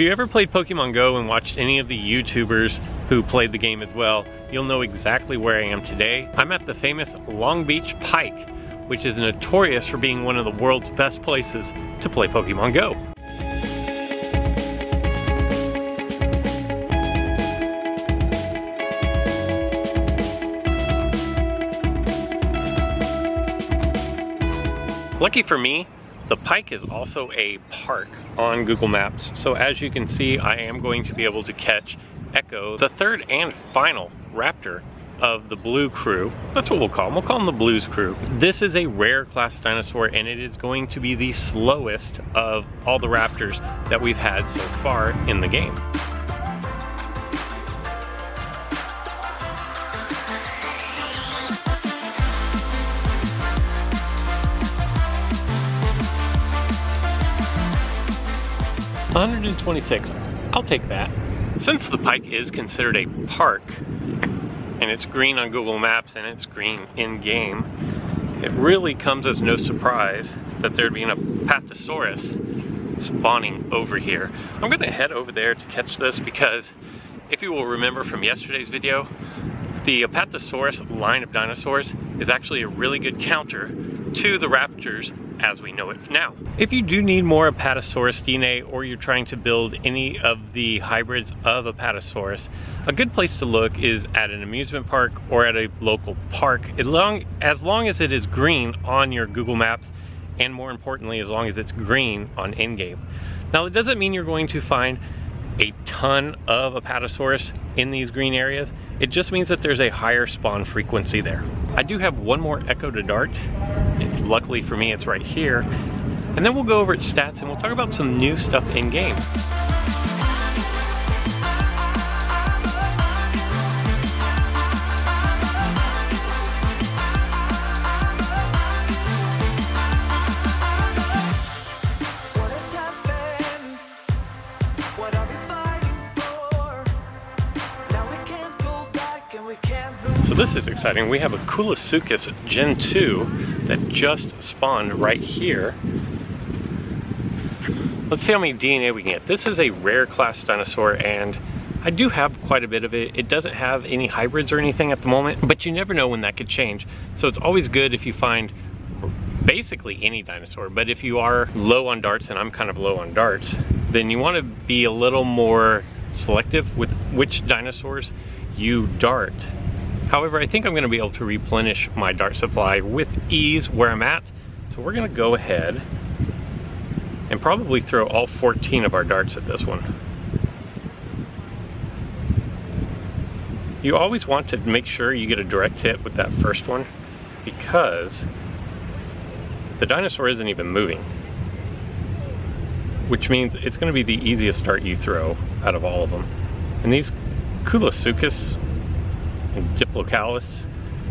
you ever played Pokemon Go and watched any of the YouTubers who played the game as well, you'll know exactly where I am today. I'm at the famous Long Beach Pike, which is notorious for being one of the world's best places to play Pokemon Go. Lucky for me, the Pike is also a park on Google Maps. So as you can see, I am going to be able to catch Ekko, the third and final raptor of the blue crew. That's what we'll call him. We'll call him the blues crew. This is a rare class dinosaur, and it is going to be the slowest of all the raptors that we've had so far in the game. $126, I'll take that. Since the Pike is considered a park, and it's green on Google Maps and it's green in-game, it really comes as no surprise that there'd be an Apatosaurus spawning over here. I'm gonna head over there to catch this because if you will remember from yesterday's video, the Apatosaurus line of dinosaurs is actually a really good counter to the raptors as we know it now. If you do need more Apatosaurus DNA, or you're trying to build any of the hybrids of Apatosaurus, a good place to look is at an amusement park or at a local park, as long as it is green on your Google Maps, and more importantly, as long as it's green on in-game. Now, it doesn't mean you're going to find a ton of Apatosaurus in these green areas. It just means that there's a higher spawn frequency there. I do have one more Ekko to dart. Luckily for me, it's right here. And then we'll go over its stats and we'll talk about some new stuff in game. So this is exciting. We have a Koolasuchus Gen 2 that just spawned right here. Let's see how many DNA we can get. This is a rare class dinosaur, and I do have quite a bit of it. It doesn't have any hybrids or anything at the moment, but you never know when that could change. So it's always good if you find basically any dinosaur, but if you are low on darts, and I'm kind of low on darts, then you want to be a little more selective with which dinosaurs you dart. However, I think I'm going to be able to replenish my dart supply with ease where I'm at. So we're going to go ahead and probably throw all 14 of our darts at this one. You always want to make sure you get a direct hit with that first one, because the dinosaur isn't even moving, which means it's going to be the easiest dart you throw out of all of them. And these Koolasuchus and Diplocalus,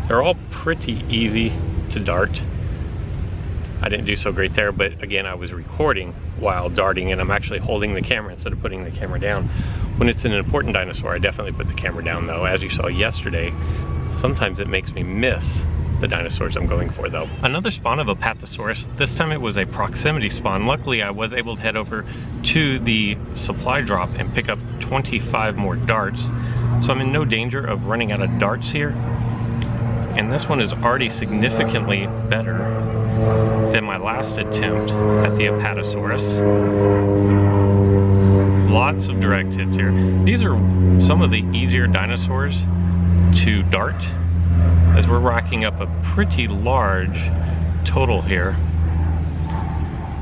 they're all pretty easy to dart. I didn't do so great there, but again, I was recording while darting, and I'm actually holding the camera instead of putting the camera down. When it's an important dinosaur, I definitely put the camera down though. As you saw yesterday, sometimes it makes me miss the dinosaurs I'm going for though. Another spawn of Apatosaurus, this time it was a proximity spawn. Luckily, I was able to head over to the supply drop and pick up 25 more darts. So I'm in no danger of running out of darts here. And this one is already significantly better than my last attempt at the Apatosaurus. Lots of direct hits here. These are some of the easier dinosaurs to dart, as we're racking up a pretty large total here.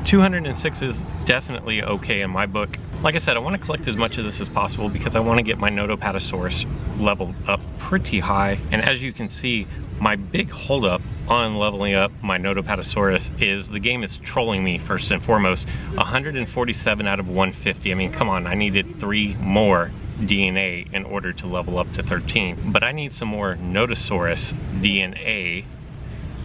206 is definitely okay in my book. Like I said, I want to collect as much of this as possible because I want to get my Notopatosaurus leveled up pretty high. And as you can see, my big holdup on leveling up my Notopatosaurus is the game is trolling me first and foremost. 147 out of 150. I mean, come on, I needed 3 more DNA in order to level up to 13. But I need some more Notosaurus DNA,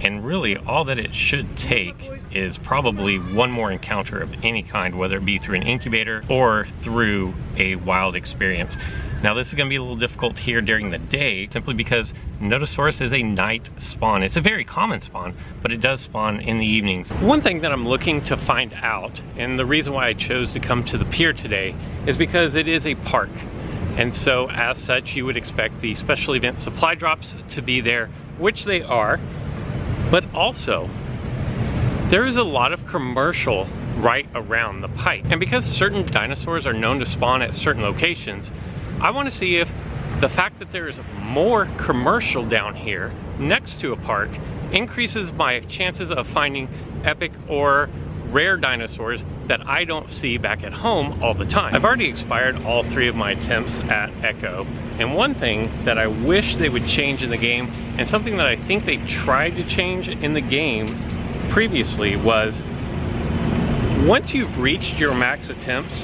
And really, all that it should take is probably one more encounter of any kind, whether it be through an incubator or through a wild experience. Now, this is going to be a little difficult here during the day, simply because Nodosaurus is a night spawn. It's a very common spawn, but it does spawn in the evenings. One thing that I'm looking to find out, and the reason why I chose to come to the pier today, is because it is a park. And so, as such, you would expect the special event supply drops to be there, which they are. But also, there is a lot of commercial right around the pike. And because certain dinosaurs are known to spawn at certain locations, I want to see if the fact that there is more commercial down here next to a park increases my chances of finding epic or rare dinosaurs that I don't see back at home all the time. I've already expired all 3 of my attempts at Ekko, and one thing that I wish they would change in the game, and something that I think they tried to change in the game previously, was once you've reached your max attempts,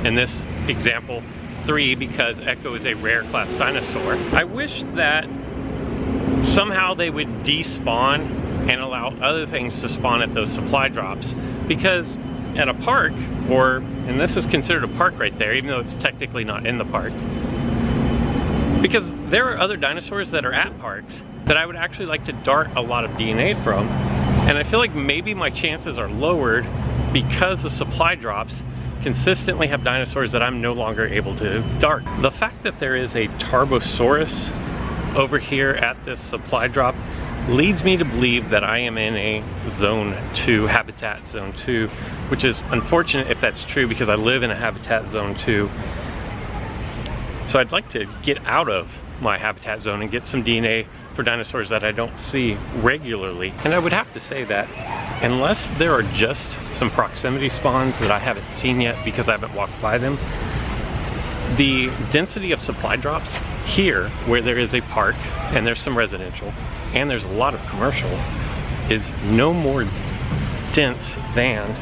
in this example 3 because Ekko is a rare class dinosaur, I wish that somehow they would despawn and allow other things to spawn at those supply drops. Because at a park, and this is considered a park right there, even though it's technically not in the park, because there are other dinosaurs that are at parks that I would actually like to dart a lot of DNA from, and I feel like maybe my chances are lowered because the supply drops consistently have dinosaurs that I'm no longer able to dart. The fact that there is a Tarbosaurus over here at this supply drop leads me to believe that I am in a zone 2, habitat zone 2, which is unfortunate if that's true because I live in a habitat zone 2. So I'd like to get out of my habitat zone and get some DNA for dinosaurs that I don't see regularly. And I would have to say that unless there are just some proximity spawns that I haven't seen yet because I haven't walked by them, the density of supply drops here, where there is a park and there's some residential and there's a lot of commercial, is no more dense than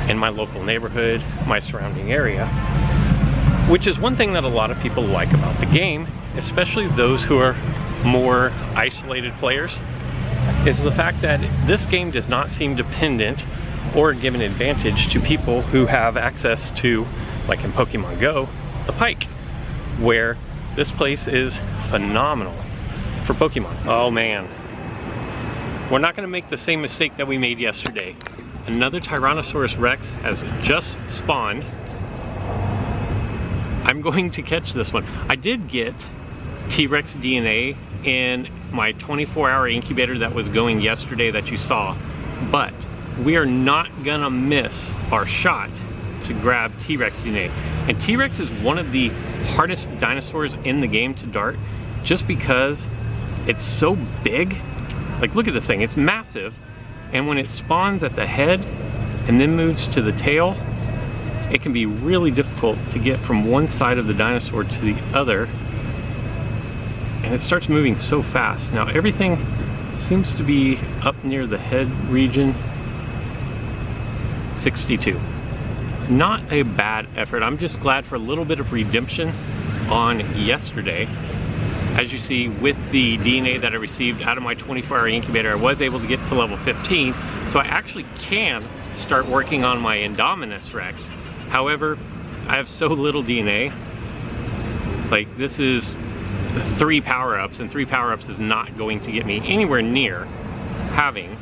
in my local neighborhood, my surrounding area. Which is one thing that a lot of people like about the game, especially those who are more isolated players, is the fact that this game does not seem dependent or give an advantage to people who have access to, like in Pokemon Go, the Pike, where this place is phenomenal for Pokemon. Oh man, we're not going to make the same mistake that we made yesterday. Another Tyrannosaurus Rex has just spawned. I'm going to catch this one. I did get T-Rex DNA in my 24-hour incubator that was going yesterday that you saw, but we are not gonna miss our shot to grab T-Rex DNA. And T-Rex is one of the hardest dinosaurs in the game to dart, just because it's so big. Like, look at this thing, it's massive, and when it spawns at the head and then moves to the tail, it can be really difficult to get from one side of the dinosaur to the other, and it starts moving so fast. Now everything seems to be up near the head region. 62. Not a bad effort. I'm just glad for a little bit of redemption on yesterday. As you see, with the DNA that I received out of my 24-hour incubator, I was able to get to level 15, so I actually can start working on my Indominus Rex. However, I have so little DNA. Like, this is 3 power-ups, and 3 power-ups is not going to get me anywhere near having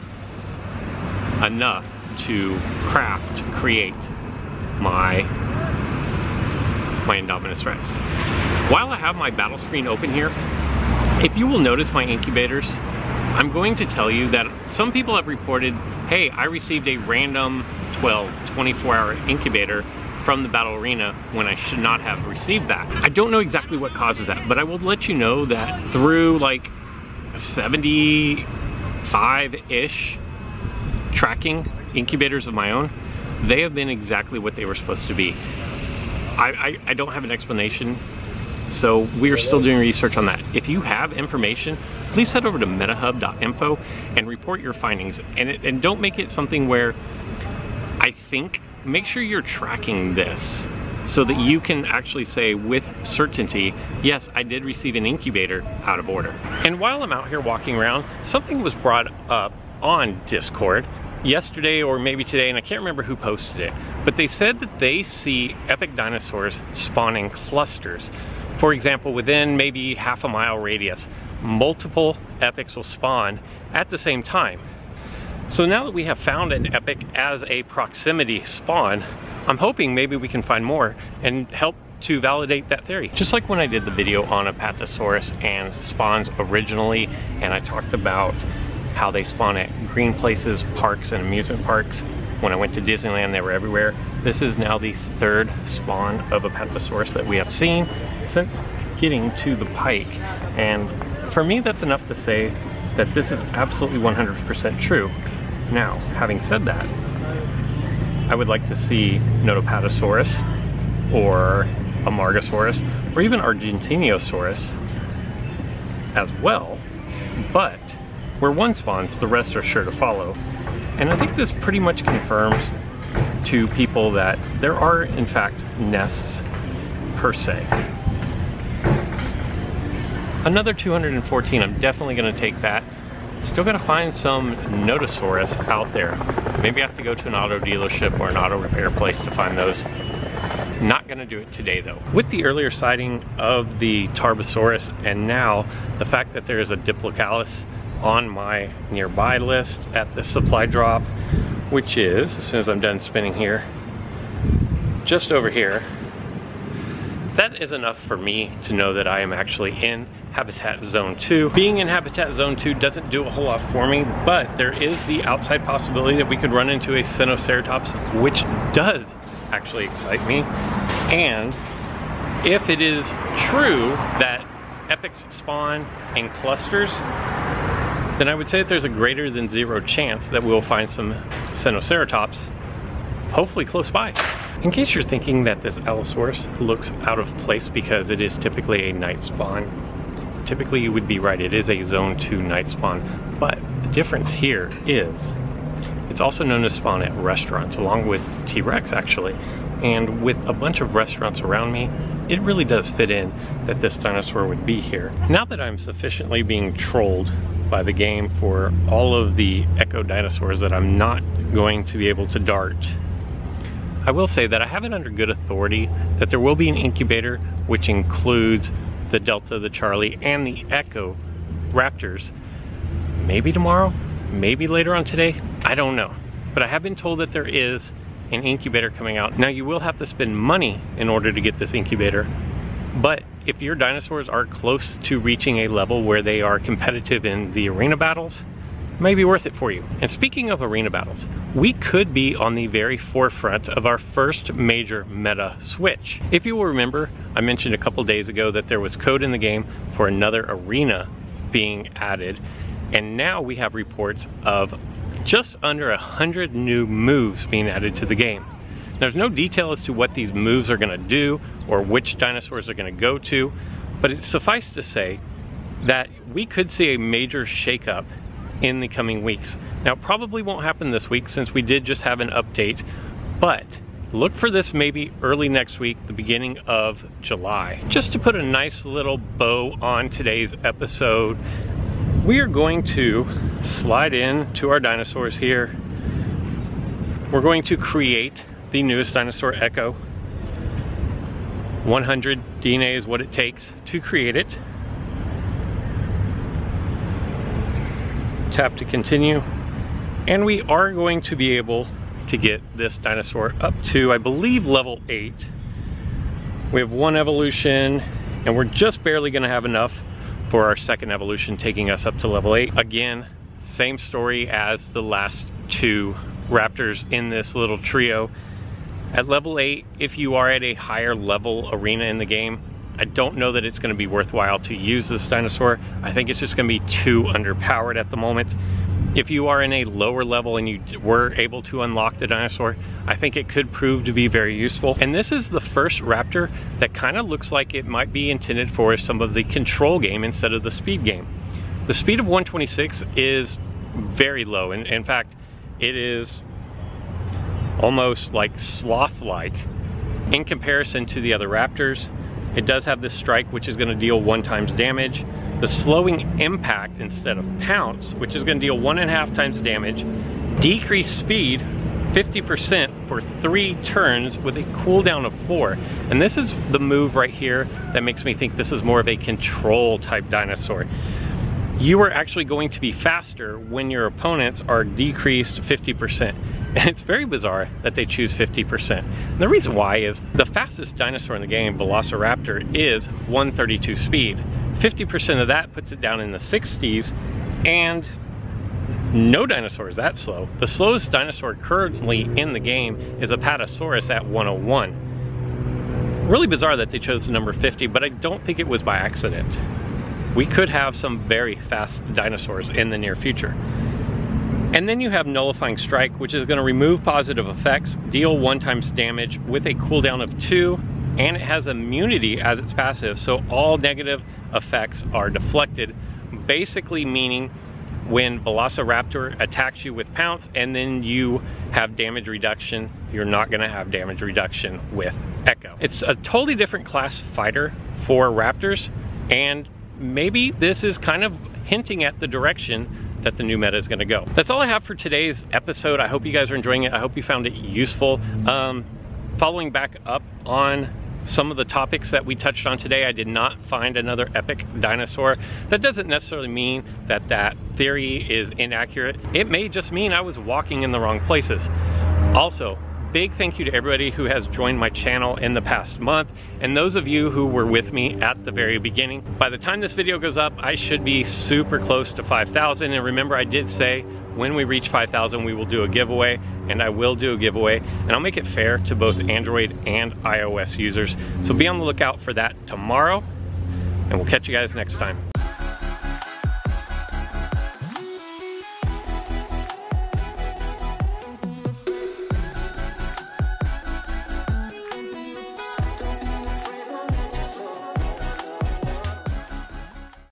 enough to create my Indominus Rex. While I have my battle screen open here, if you will notice my incubators, I'm going to tell you that some people have reported, hey, I received a random 24-hour incubator from the battle arena when I should not have received that. I don't know exactly what causes that, but I will let you know that through like 75-ish tracking incubators of my own, they have been exactly what they were supposed to be. I don't have an explanation, so we are still doing research on that. If you have information, please head over to metahub.info and report your findings. And don't make it something where I think, make sure you're tracking this so that you can actually say with certainty, yes, I did receive an incubator out of order. And while I'm out here walking around, something was brought up on Discord yesterday or maybe today, and I can't remember who posted it, but they said that they see epic dinosaurs spawn in clusters. For example, within maybe half a mile radius, multiple epics will spawn at the same time. So now that we have found an epic as a proximity spawn, I'm hoping maybe we can find more and help to validate that theory. Just like when I did the video on Apatosaurus and spawns originally, and I talked about how they spawn at green places, parks, and amusement parks. When I went to Disneyland, they were everywhere. This is now the third spawn of Apatosaurus that we have seen since getting to the Pike. And for me, that's enough to say that this is absolutely 100% true. Now, having said that, I would like to see Notapatosaurus or Amargasaurus or even Argentinosaurus as well, but where one spawns, the rest are sure to follow. And I think this pretty much confirms to people that there are, in fact, nests per se. Another 214, I'm definitely gonna take that. Still gotta find some Notosaurus out there. Maybe I have to go to an auto dealership or an auto repair place to find those. Not gonna do it today though. With the earlier sighting of the Tarbosaurus and now the fact that there is a Diplocalus on my nearby list at the supply drop, which is, as soon as I'm done spinning here, just over here, that is enough for me to know that I am actually in Habitat Zone 2. Being in Habitat Zone 2 doesn't do a whole lot for me, but there is the outside possibility that we could run into a Sinoceratops, which does actually excite me. And if it is true that epics spawn in clusters, then I would say that there's a greater than zero chance that we'll find some Sinoceratops, hopefully close by. In case you're thinking that this Allosaurus looks out of place because it is typically a night spawn, typically you would be right, it is a Zone 2 night spawn, but the difference here is it's also known to spawn at restaurants, along with T-Rex actually. And with a bunch of restaurants around me, it really does fit in that this dinosaur would be here. Now that I'm sufficiently being trolled by the game for all of the Ekko dinosaurs that I'm not going to be able to dart, I will say that I have it under good authority that there will be an incubator which includes the Delta, the Charlie, and the Ekko raptors. Maybe tomorrow, maybe later on today, I don't know. But I have been told that there is an incubator coming out. Now you will have to spend money in order to get this incubator, but if your dinosaurs are close to reaching a level where they are competitive in the arena battles, it may be worth it for you. And speaking of arena battles, we could be on the very forefront of our first major meta switch. If you will remember, I mentioned a couple days ago that there was code in the game for another arena being added, and now we have reports of just under 100 new moves being added to the game. There's no detail as to what these moves are gonna do or which dinosaurs are gonna go to, but it's suffice to say that we could see a major shakeup in the coming weeks. Now, it probably won't happen this week since we did just have an update, but look for this maybe early next week, the beginning of July. Just to put a nice little bow on today's episode, we are going to slide in to our dinosaurs here. We're going to create the newest dinosaur, Ekko. 100 DNA is what it takes to create it. Tap to continue. And we are going to be able to get this dinosaur up to, I believe, level 8. We have one evolution, and we're just barely gonna have enough for our second evolution, taking us up to level 8. Again, same story as the last two raptors in this little trio. At level 8, if you are at a higher level arena in the game, I don't know that it's going to be worthwhile to use this dinosaur. I think it's just going to be too underpowered at the moment. If you are in a lower level and you were able to unlock the dinosaur, I think it could prove to be very useful. And this is the first raptor that kind of looks like it might be intended for some of the control game instead of the speed game. The speed of 126 is very low, and in fact, it is almost like sloth-like. In comparison to the other raptors, it does have this strike, which is going to deal 1 times damage. The slowing impact instead of pounce, which is going to deal 1.5 times damage. Decreased speed 50% for 3 turns with a cooldown of 4. And this is the move right here that makes me think this is more of a control type dinosaur. You are actually going to be faster when your opponents are decreased 50%. And it's very bizarre that they choose 50%. And the reason why is the fastest dinosaur in the game, Velociraptor, is 132 speed. 50% of that puts it down in the 60s, and no dinosaur is that slow. The slowest dinosaur currently in the game is Apatosaurus at 101. Really bizarre that they chose the number 50, but I don't think it was by accident. We could have some very fast dinosaurs in the near future. And then you have Nullifying Strike, which is going to remove positive effects, deal 1 times damage with a cooldown of 2, and it has immunity as its passive, so all negative effects are deflected, basically meaning when Velociraptor attacks you with Pounce and then you have damage reduction, you're not going to have damage reduction with Ekko. It's a totally different class fighter for raptors, and maybe this is kind of hinting at the direction that the new meta is going to go. That's all I have for today's episode. I hope you guys are enjoying it. I hope you found it useful. Following back up on some of the topics that we touched on today, I did not find another epic dinosaur. That doesn't necessarily mean that that theory is inaccurate. It may just mean I was walking in the wrong places. Also, big thank you to everybody who has joined my channel in the past month, and those of you who were with me at the very beginning. By the time this video goes up, I should be super close to 5,000, and remember, I did say when we reach 5,000 we will do a giveaway, and I will do a giveaway, and I'll make it fair to both Android and iOS users. So be on the lookout for that tomorrow, and we'll catch you guys next time.